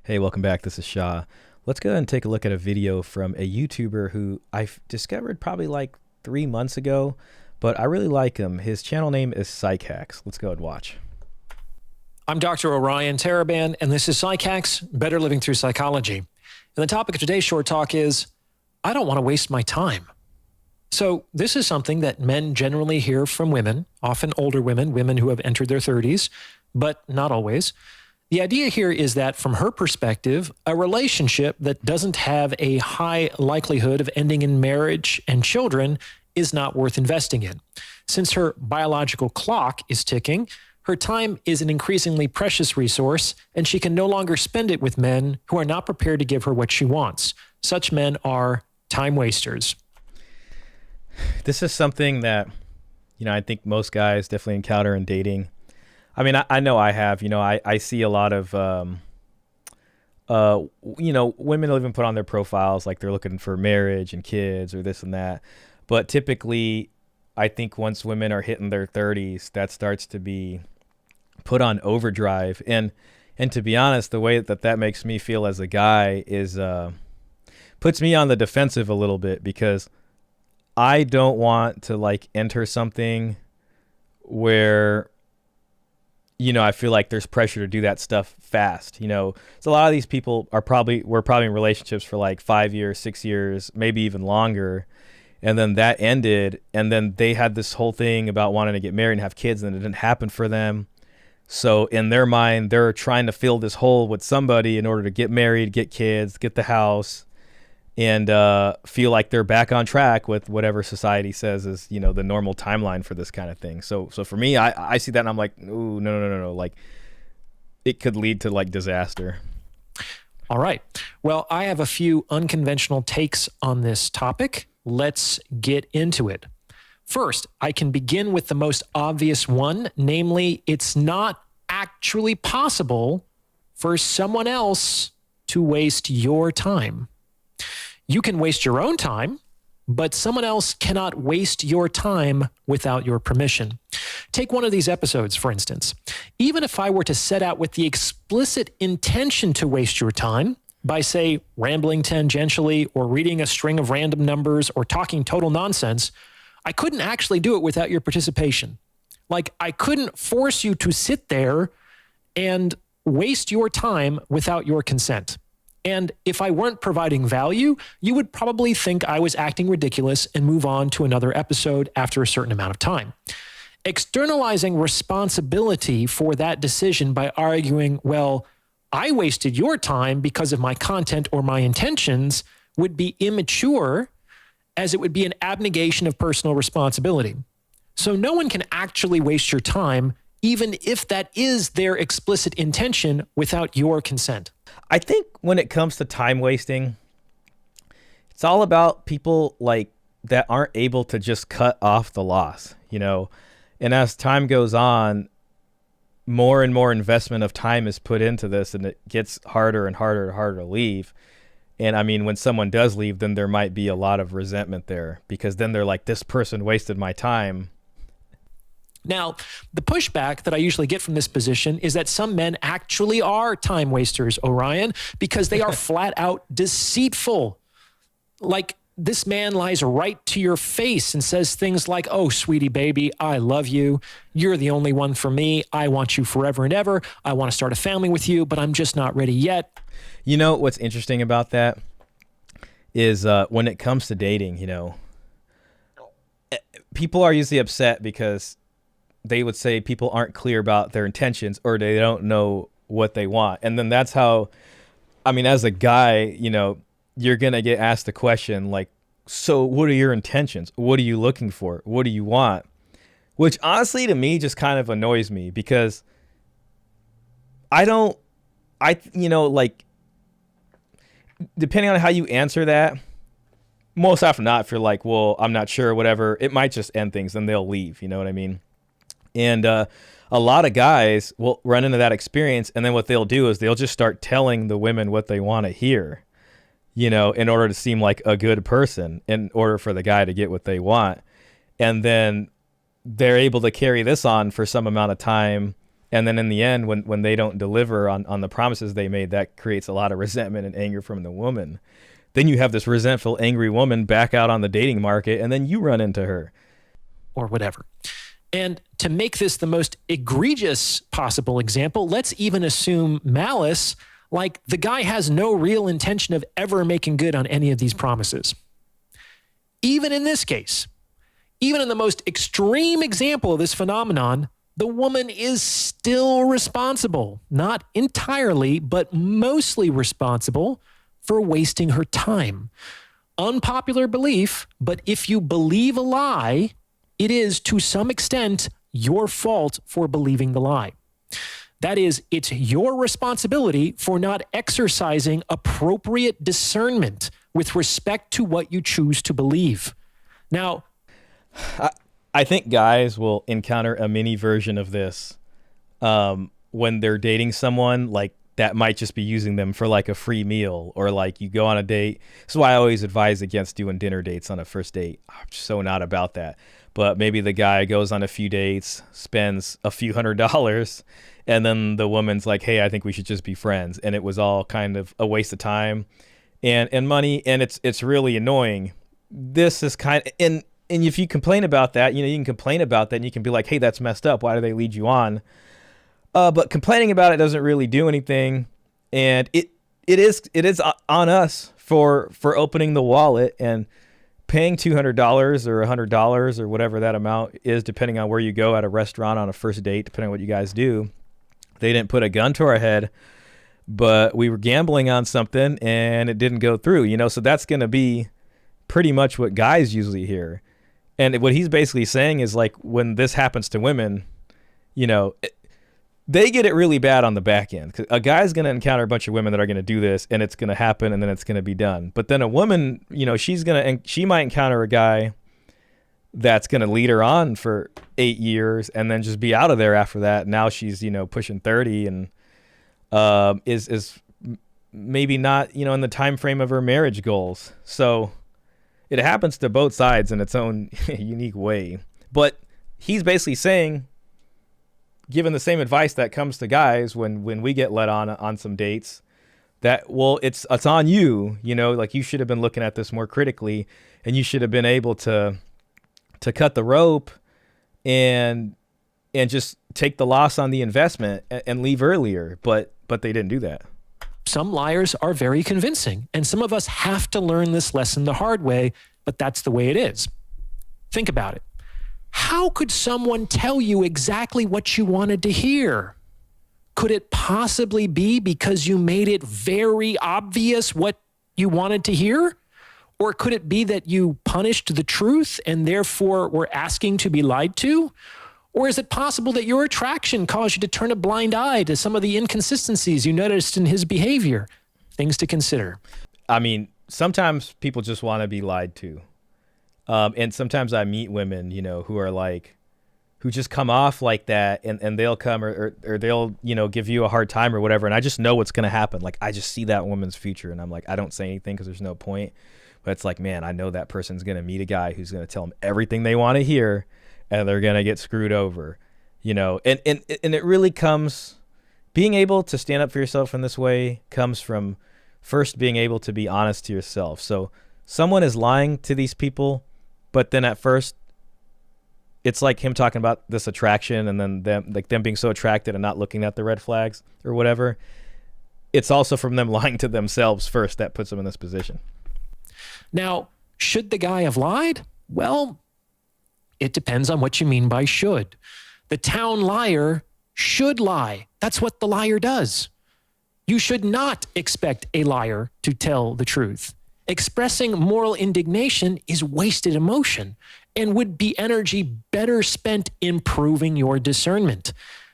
Hey, welcome back. This is Shah. Let's go ahead and take a look at a video from a YouTuber who I discovered probably like 3 months ago, but I really like him. His channel name is Psych Hacks. Let's go and watch. I'm Dr. Orion Taraban, and this is Psych Hacks, Better Living Through Psychology. And the topic of today's short talk is, I don't want to waste my time. So this is something that men generally hear from women, often older women, women who have entered their 30s, but not always. The idea here is that from her perspective, a relationship that doesn't have a high likelihood of ending in marriage and children is not worth investing in. Since her biological clock is ticking, her time is an increasingly precious resource, and she can no longer spend it with men who are not prepared to give her what she wants. Such men are time wasters. This is something that, I think most guys definitely encounter in dating. I mean, I know I have, I see a lot of, women will even put on their profiles like they're looking for marriage and kids or this and that. But typically, I think once women are hitting their 30s, that starts to be put on overdrive. And to be honest, the way that makes me feel as a guy is puts me on the defensive a little bit, because I don't want to like enter something where I feel like there's pressure to do that stuff fast. So a lot of these people were probably in relationships for like 5 years, 6 years, maybe even longer. And then that ended. And then they had this whole thing about wanting to get married and have kids, and it didn't happen for them. So in their mind, they're trying to fill this hole with somebody in order to get married, get kids, get the house, and feel like they're back on track with whatever society says is, the normal timeline for this kind of thing. So for me, I see that and I'm like, ooh, no. Like, it could lead to like disaster. All right. Well, I have a few unconventional takes on this topic. Let's get into it. First, I can begin with the most obvious one, namely, it's not actually possible for someone else to waste your time. You can waste your own time, but someone else cannot waste your time without your permission. Take one of these episodes, for instance. Even if I were to set out with the explicit intention to waste your time by, say, rambling tangentially or reading a string of random numbers or talking total nonsense, I couldn't actually do it without your participation. Like, I couldn't force you to sit there and waste your time without your consent. And if I weren't providing value, you would probably think I was acting ridiculous and move on to another episode after a certain amount of time. Externalizing responsibility for that decision by arguing, well, I wasted your time because of my content or my intentions, would be immature, as it would be an abnegation of personal responsibility. So no one can actually waste your time, even if that is their explicit intention, without your consent. I think when it comes to time wasting, it's all about people like that aren't able to just cut off the loss, and as time goes on, more and more investment of time is put into this, and it gets harder and harder and harder to leave. And I mean, when someone does leave, then there might be a lot of resentment there, because then they're like, this person wasted my time. Now, the pushback that I usually get from this position is that some men actually are time wasters, Orion, because they are flat out deceitful. Like, this man lies right to your face and says things like, oh, sweetie baby, I love you. You're the only one for me. I want you forever and ever. I want to start a family with you, but I'm just not ready yet. What's interesting about that is when it comes to dating, people are usually upset because they would say people aren't clear about their intentions, or they don't know what they want. And then that's how, as a guy, you're going to get asked a question like, so what are your intentions? What are you looking for? What do you want? Which honestly to me just kind of annoys me, because like, depending on how you answer that, most often not, if you're like, well, I'm not sure, whatever, it might just end things and they'll leave. You know what I mean? And a lot of guys will run into that experience, and then what they'll do is they'll just start telling the women what they want to hear, in order to seem like a good person, in order for the guy to get what they want. And then they're able to carry this on for some amount of time, And then in the end, when they don't deliver on the promises they made, that creates a lot of resentment and anger from the woman. Then you have this resentful, angry woman back out on the dating market, and then you run into her. Or whatever. And to make this the most egregious possible example, let's even assume malice, like the guy has no real intention of ever making good on any of these promises. Even in this case, even in the most extreme example of this phenomenon, the woman is still responsible, not entirely, but mostly responsible for wasting her time. Unpopular belief, but if you believe a lie, it is to some extent your fault for believing the lie. That is, it's your responsibility for not exercising appropriate discernment with respect to what you choose to believe. Now, I think guys will encounter a mini version of this when they're dating someone, like that might just be using them for like a free meal, or like you go on a date. That's why I always advise against doing dinner dates on a first date. I'm so not about that. But maybe the guy goes on a few dates, spends a few $100s, and then the woman's like, hey, I think we should just be friends. And it was all kind of a waste of time and money, and it's really annoying. This is kind of, and if you complain about that, you can complain about that and you can be like, hey, that's messed up. Why do they lead you on? But complaining about it doesn't really do anything. And it is on us for opening the wallet and paying $200 or $100 or whatever that amount is, depending on where you go at a restaurant on a first date, depending on what you guys do. They didn't put a gun to our head, but we were gambling on something and it didn't go through, so that's going to be pretty much what guys usually hear. And what he's basically saying is, like, when this happens to women, they get it really bad on the back end. 'Cause a guy's going to encounter a bunch of women that are going to do this, and it's going to happen, and then it's going to be done. But then a woman, she might encounter a guy that's going to lead her on for 8 years and then just be out of there after that. Now she's, pushing 30 and is maybe not, in the time frame of her marriage goals. So it happens to both sides in its own unique way. But he's basically saying, given the same advice that comes to guys when we get led on some dates, that, well, it's on you, like you should have been looking at this more critically, and you should have been able to cut the rope and just take the loss on the investment and leave earlier. But they didn't do that. Some liars are very convincing, and some of us have to learn this lesson the hard way, but that's the way it is. Think about it. How could someone tell you exactly what you wanted to hear? Could it possibly be because you made it very obvious what you wanted to hear? Or could it be that you punished the truth and therefore were asking to be lied to? Or is it possible that your attraction caused you to turn a blind eye to some of the inconsistencies you noticed in his behavior? Things to consider. I mean, sometimes people just want to be lied to. And sometimes I meet women, who are like, who just come off like that, and they'll come or they'll, give you a hard time or whatever. And I just know what's going to happen. Like, I just see that woman's future, and I'm like, I don't say anything because there's no point. But it's like, man, I know that person's going to meet a guy who's going to tell them everything they want to hear, and they're going to get screwed over, and it really comes, being able to stand up for yourself in this way comes from first being able to be honest to yourself. So someone is lying to these people, but then at first it's like him talking about this attraction and then them being so attracted and not looking at the red flags or whatever. It's also from them lying to themselves first that puts them in this position. Now, should the guy have lied? Well, it depends on what you mean by should. The town liar should lie. That's what the liar does. You should not expect a liar to tell the truth. Expressing moral indignation is wasted emotion and would be energy better spent improving your discernment.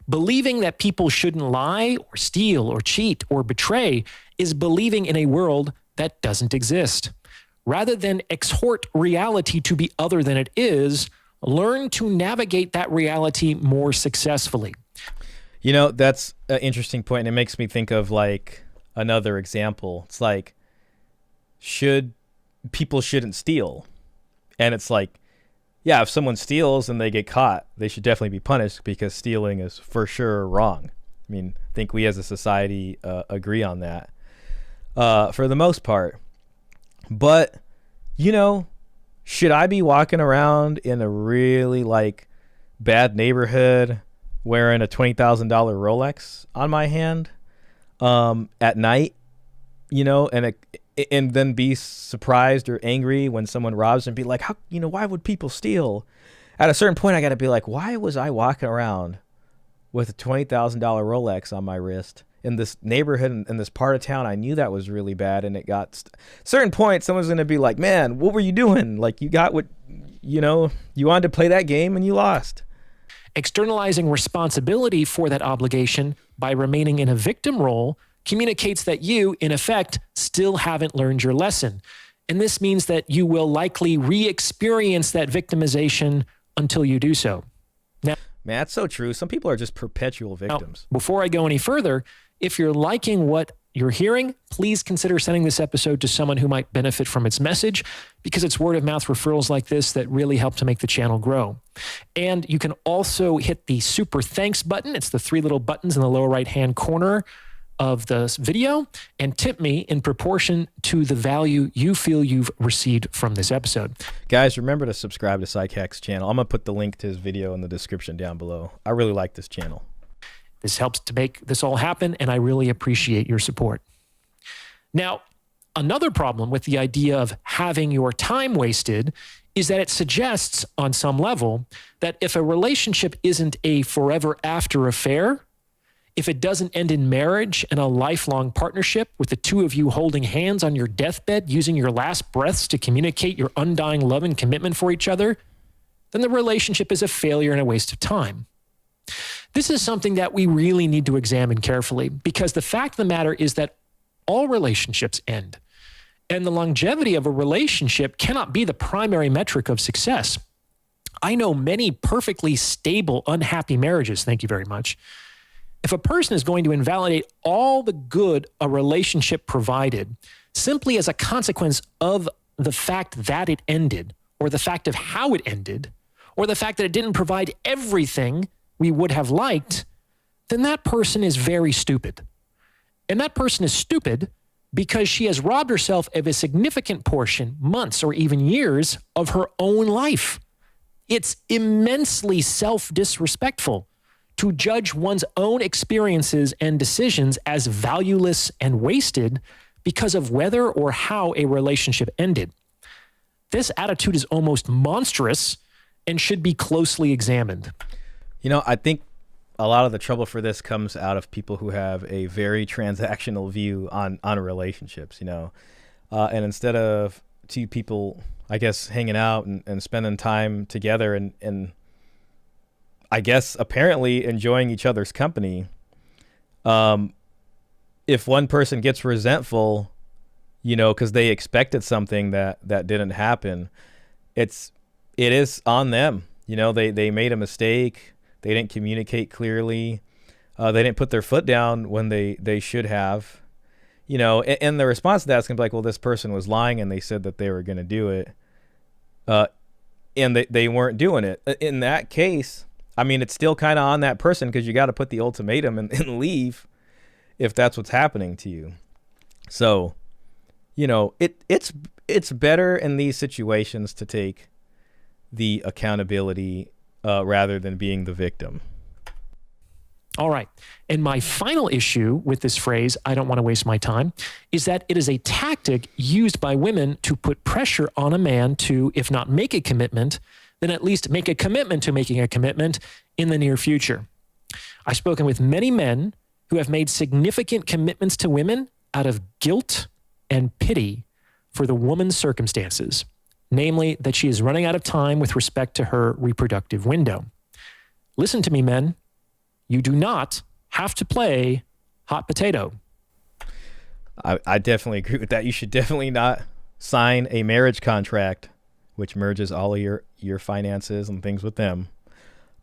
Believing that people shouldn't lie or steal or cheat or betray is believing in a world that doesn't exist. Rather than exhort reality to be other than it is, learn to navigate that reality more successfully. That's an interesting point, and it makes me think of like another example. It's like, people shouldn't steal. And it's like, yeah, if someone steals and they get caught, they should definitely be punished because stealing is for sure wrong. I mean, I think we as a society agree on that for the most part. But, you know, should I be walking around in a really like bad neighborhood wearing a $20,000 Rolex on my hand at night, you know, and then be surprised or angry when someone robs and be like, how, you know, why would people steal? At a certain point, I got to be like, why was I walking around with a $20,000 Rolex on my wrist in this neighborhood in this part of town? I knew that was really bad, and it got certain point. Someone's gonna be like, "Man, what were you doing? Like, you got what, you know, you wanted to play that game and you lost." Externalizing responsibility for that obligation by remaining in a victim role communicates that you, in effect, still haven't learned your lesson. And this means that you will likely re-experience that victimization until you do so. Now, man, that's so true. Some people are just perpetual victims. Now, before I go any further, if you're liking what you're hearing, please consider sending this episode to someone who might benefit from its message, because it's word of mouth referrals like this that really help to make the channel grow. And you can also hit the super thanks button. It's the 3 little buttons in the lower right-hand corner of the video, and tip me in proportion to the value you feel you've received from this episode. Guys, remember to subscribe to PsychHack's channel. I'm going to put the link to his video in the description down below. I really like this channel. This helps to make this all happen, and I really appreciate your support. Now, another problem with the idea of having your time wasted is that it suggests on some level that if a relationship isn't a forever after affair, if it doesn't end in marriage and a lifelong partnership with the two of you holding hands on your deathbed, using your last breaths to communicate your undying love and commitment for each other, then the relationship is a failure and a waste of time. This is something that we really need to examine carefully, because the fact of the matter is that all relationships end, and the longevity of a relationship cannot be the primary metric of success. I know many perfectly stable, unhappy marriages, thank you very much. If a person is going to invalidate all the good a relationship provided simply as a consequence of the fact that it ended, or the fact of how it ended, or the fact that it didn't provide everything we would have liked, then that person is very stupid. And that person is stupid because she has robbed herself of a significant portion, months or even years, of her own life. It's immensely self-disrespectful to judge one's own experiences and decisions as valueless and wasted because of whether or how a relationship ended. This attitude is almost monstrous and should be closely examined. You know, I think a lot of the trouble for this comes out of people who have a very transactional view on relationships, you know. And instead of two people, I guess, hanging out and spending time together and I guess apparently enjoying each other's company, if one person gets resentful, you know, because they expected something that didn't happen, it is on them. You know, they made a mistake. They didn't communicate clearly. They didn't put their foot down when they should have. You know, and the response to that is going to be like, well, this person was lying and they said that they were going to do it. And they weren't doing it. In that case, I mean, it's still kind of on that person, because you got to put the ultimatum and leave if that's what's happening to you. So, you know, it's better in these situations to take the accountability rather than being the victim. All right. And my final issue with this phrase, I don't want to waste my time, is that it is a tactic used by women to put pressure on a man to, if not make a commitment, then at least make a commitment to making a commitment in the near future. I've spoken with many men who have made significant commitments to women out of guilt and pity for the woman's circumstances, namely that she is running out of time with respect to her reproductive window. Listen to me, men. You do not have to play hot potato. I definitely agree with that. You should definitely not sign a marriage contract which merges all of your finances and things with them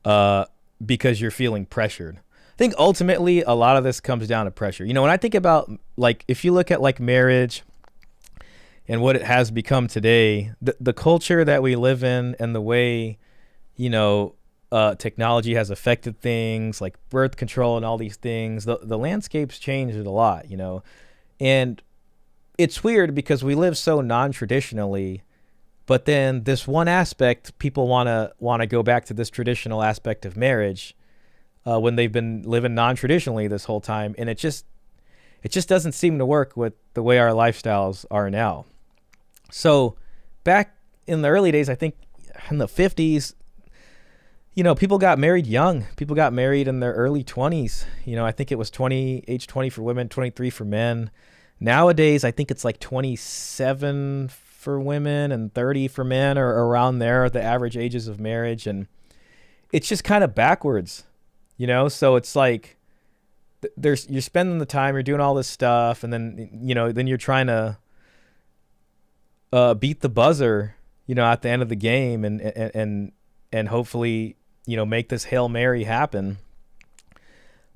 because you're feeling pressured. I think ultimately a lot of this comes down to pressure. You know, when I think about, like, if you look at like marriage and what it has become today, the culture that we live in and the way, you know, technology has affected things like birth control and all these things, the landscape's changed a lot, you know. And it's weird because we live so non-traditionally, but then this one aspect, people want to go back to this traditional aspect of marriage when they've been living non-traditionally this whole time, and it just doesn't seem to work with the way our lifestyles are now. So back in the early days, I think in the 50s, you know, people got married young. People got married in their early 20s. You know, I think it was age 20 for women, 23 for men. Nowadays, I think it's like 27 for women and 30 for men, or around there, the average ages of marriage. And it's just kind of backwards, you know? So it's like you're spending the time, you're doing all this stuff, and then, you know, then you're trying to beat the buzzer, you know, at the end of the game, and hopefully, you know, make this Hail Mary happen.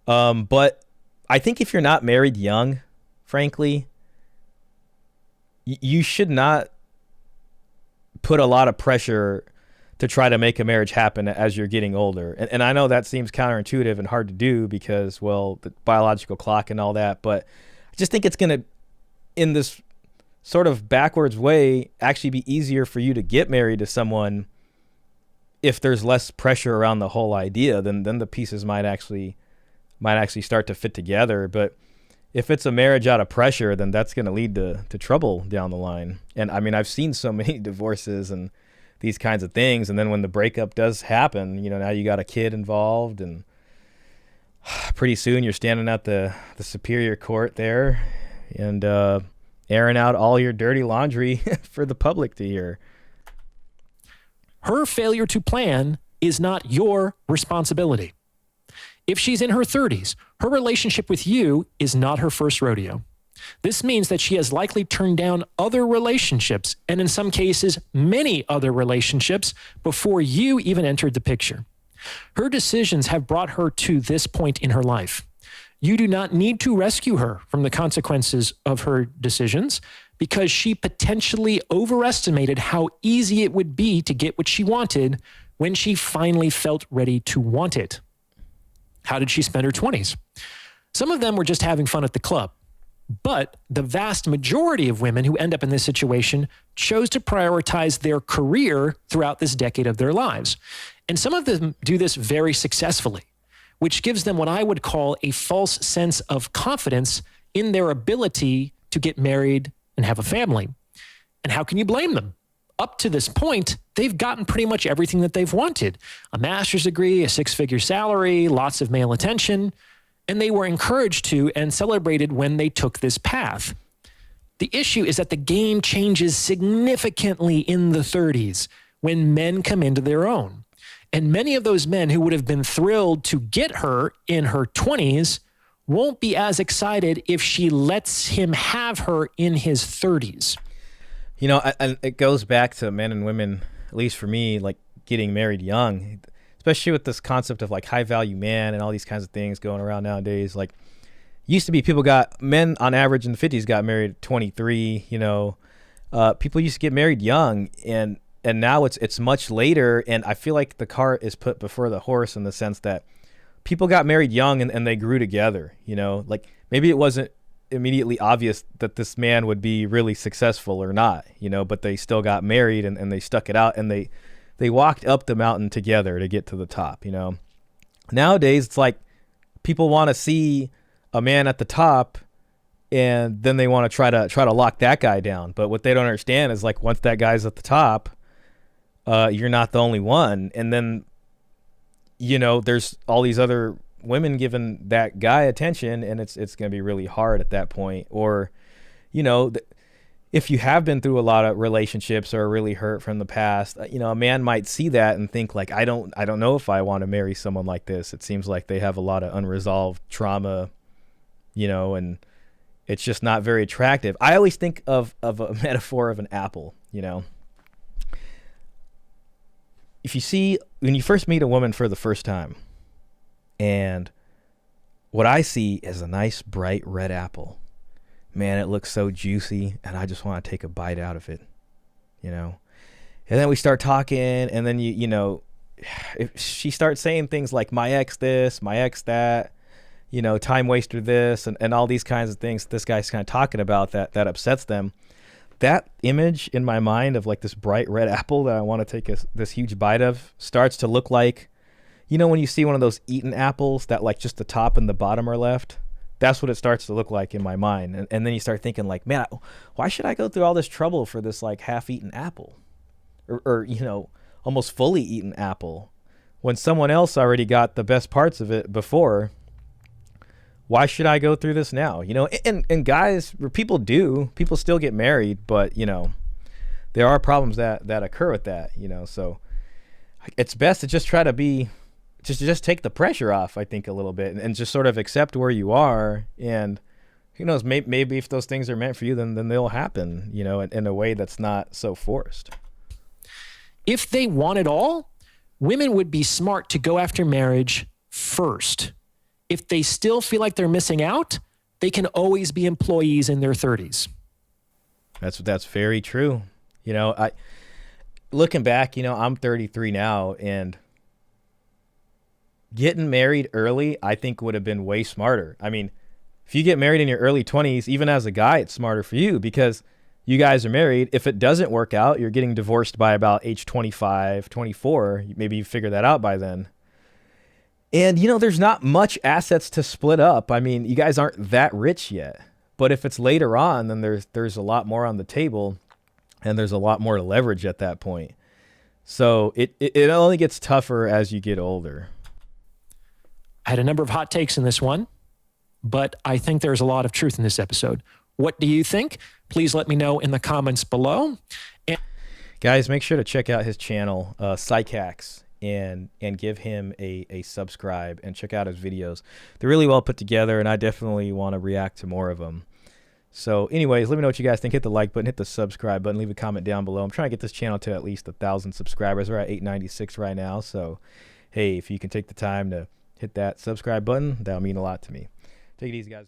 But I think if you're not married young, frankly, you should not put a lot of pressure to try to make a marriage happen as you're getting older. And I know that seems counterintuitive and hard to do because, well, the biological clock and all that, but I just think it's going to, in this sort of backwards way, actually be easier for you to get married to someone if there's less pressure around the whole idea. Then the pieces might actually start to fit together. But if it's a marriage out of pressure, then that's going to lead to trouble down the line. And I mean, I've seen so many divorces and these kinds of things, and then when the breakup does happen, you know, now you got a kid involved, and pretty soon you're standing at the superior court there and airing out all your dirty laundry for the public to hear. Her failure to plan is not your responsibility. If she's in her 30s, her relationship with you is not her first rodeo. This means that she has likely turned down other relationships, and in some cases, many other relationships, before you even entered the picture. Her decisions have brought her to this point in her life. You do not need to rescue her from the consequences of her decisions, because she potentially overestimated how easy it would be to get what she wanted when she finally felt ready to want it. How did she spend her 20s? Some of them were just having fun at the club. But the vast majority of women who end up in this situation chose to prioritize their career throughout this decade of their lives. And some of them do this very successfully, which gives them what I would call a false sense of confidence in their ability to get married and have a family. And how can you blame them? Up to this point, they've gotten pretty much everything that they've wanted. A master's degree, a six-figure salary, lots of male attention. And they were encouraged to and celebrated when they took this path. The issue is that the game changes significantly in the 30s when men come into their own. And many of those men who would have been thrilled to get her in her 20s won't be as excited if she lets him have her in his 30s. You know, and it goes back to men and women, at least for me, like getting married young, especially with this concept of like high value man and all these kinds of things going around nowadays. Like, used to be men on average in the 50s got married at 23, you know. People used to get married young, and now it's much later, and I feel like the cart is put before the horse in the sense that people got married young and they grew together, you know. Like, maybe it wasn't immediately obvious that this man would be really successful or not, you know, but they still got married and they stuck it out, and they walked up the mountain together to get to the top, you know. Nowadays, it's like people want to see a man at the top, and then they want to try to lock that guy down. But what they don't understand is, like, once that guy's at the top, you're not the only one. And then, you know, there's all these other women giving that guy attention, and it's going to be really hard at that point. Or, you know, if you have been through a lot of relationships or are really hurt from the past, you know, a man might see that and think like, I don't know if I want to marry someone like this. It seems like they have a lot of unresolved trauma, you know, and it's just not very attractive. I always think of a metaphor of an apple, you know. When you first meet a woman for the first time, and what I see is a nice bright red apple. man, it looks so juicy and I just want to take a bite out of it, you know? And then we start talking, and then you know, if she starts saying things like my ex this, my ex that, you know, time waster this, and all these kinds of things this guy's kind of talking about that upsets them. That image in my mind of like this bright red apple that I want to take this huge bite of starts to look like, you know, when you see one of those eaten apples that like just the top and the bottom are left. That's what it starts to look like in my mind. And then you start thinking like, man, why should I go through all this trouble for this like half-eaten apple, or you know, almost fully eaten apple, when someone else already got the best parts of it before? Why should I go through this now? You know, and guys, people still get married, but you know, there are problems that occur with that, you know. So it's best to just try to be, just take the pressure off, I think, a little bit, and just sort of accept where you are. And who knows, maybe if those things are meant for you, then they'll happen, you know, in a way that's not so forced. If they want it all, women would be smart to go after marriage first. If they still feel like they're missing out, they can always be employees in their 30s. That's very true. You know, looking back, you know, I'm 33 now, and getting married early, I think, would have been way smarter. I mean, if you get married in your early 20s, even as a guy, it's smarter for you because you guys are married. If it doesn't work out, you're getting divorced by about age 25, 24. Maybe you figure that out by then. And, you know, there's not much assets to split up. I mean, you guys aren't that rich yet. But if it's later on, then there's a lot more on the table, and there's a lot more to leverage at that point. So it only gets tougher as you get older. I had a number of hot takes in this one, but I think there's a lot of truth in this episode. What do you think? Please let me know in the comments below. And guys, make sure to check out his channel, Psych Hacks, and give him a subscribe, and check out his videos. They're really well put together, and I definitely want to react to more of them. So anyways, let me know what you guys think. Hit the like button, hit the subscribe button, leave a comment down below. I'm trying to get this channel to at least 1,000 subscribers. We're at 896 right now. So, hey, if you can take the time to hit that subscribe button, that'll mean a lot to me. Take it easy, guys.